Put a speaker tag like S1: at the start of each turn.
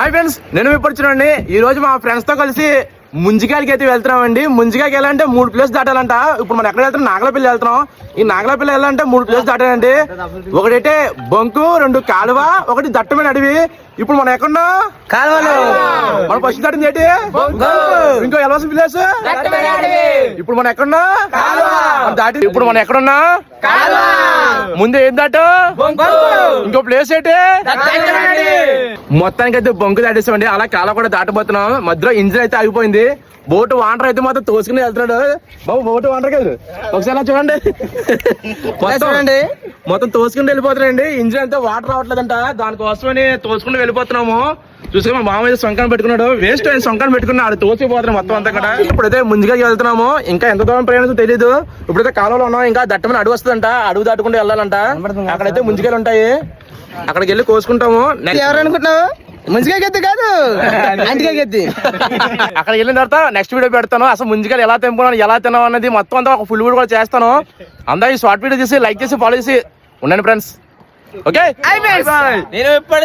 S1: Hi friends, నేను విప్పొచ్చునండి. ఈ రోజు మా ఫ్రెండ్స్ తో కలిసి ముంజికాయలకి అయితే వెళ్తున్నామండి. ముంజికాయకి వెళ్ళాలంటే 3 ప్లేస్ దాటాలంట. ఇప్పుడు మనం ఎక్కడ వెళ్తున్నాం? నాగలపల్లి వెళ్తున్నాం. ఈ నాగలపల్లి వెళ్ళాలంటే 3 ప్లేస్ దాటాలండి. ఒకటైతే బొంకు, 2 కాలువ, 1 దట్టమైన అడవి. ఇప్పుడు మనం ఎక్కడున్నా? కాలువలు. మనం ఫస్ట్ దాటింది ఏంటి? ఇంకో వెళ్ళవలసిన ప్లేస్ ఇప్పుడు మనం ఎక్కడున్నా? దాటి ఇప్పుడు మనం ఎక్కడున్నా? ముందు ఏం దాటు? ఇంకో ప్లేస్ ఏంటి? మొత్తానికి అయితే బొంకు దాటేసామండి. అలా కాలువ కూడా దాటబోతున్నాం. మధ్యలో ఇంజిన్ అయితే ఆగిపోయింది. బోటు వాంటర్ అయితే మాత్రం తోసుకుని వెళ్తున్నాడు. బాబు బోటు వాంటర్ కాదు, ఒకసారి చూడండి. మొత్తం తోసుకుని వెళ్ళిపోతున్నాయండి. ఇంజిన్ అయితే వాటర్ రావట్లేదంట. దానికోసమని తోసుకుని వెళ్ళిపోతున్నాము. చూసుకుని మా మామయ్య సొంకాన్ని పెట్టుకున్నాడు. వేస్ట్ అయిన సొంకాన్ని పెట్టుకున్నాడు. తోసిపోతున్నాం మొత్తం అంతా కూడా. ఇప్పుడైతే ముందుగా వెళ్తున్నాము. ఇంకా ఎంత దూరం ప్రయాణం తెలియదు. ఇప్పుడైతే కాలంలో ఉన్నాం. ఇంకా దట్టమైన అడుగు వస్తుందంట. అడుగు దాటుకుంటూ వెళ్ళాలంట. అక్కడైతే ముంజికాయలు ఉంటాయి. అక్కడికి వెళ్ళి కోసుకుంటాము.
S2: ఎవరనుకుంటున్నావు? ముంజికాయ గెత్తి కాదు, అంటికాయ గెత్తి.
S1: అక్కడికి వెళ్ళిన తర్వాత నెక్స్ట్ వీడియో పెడతాను. అసలు ముంజికాయలు ఎలా తెంపుకున్నాను, ఎలా తిన్నాం అన్నది మొత్తం అంతా ఒక ఫుల్ వీడియో కూడా చేస్తాను. అందరూ ఈ షార్ట్ వీడియో చేసి లైక్ చేసి ఫాలో చేసి ఉండండి ఫ్రెండ్స్. ఓకే,
S2: నేను ఎప్పుడు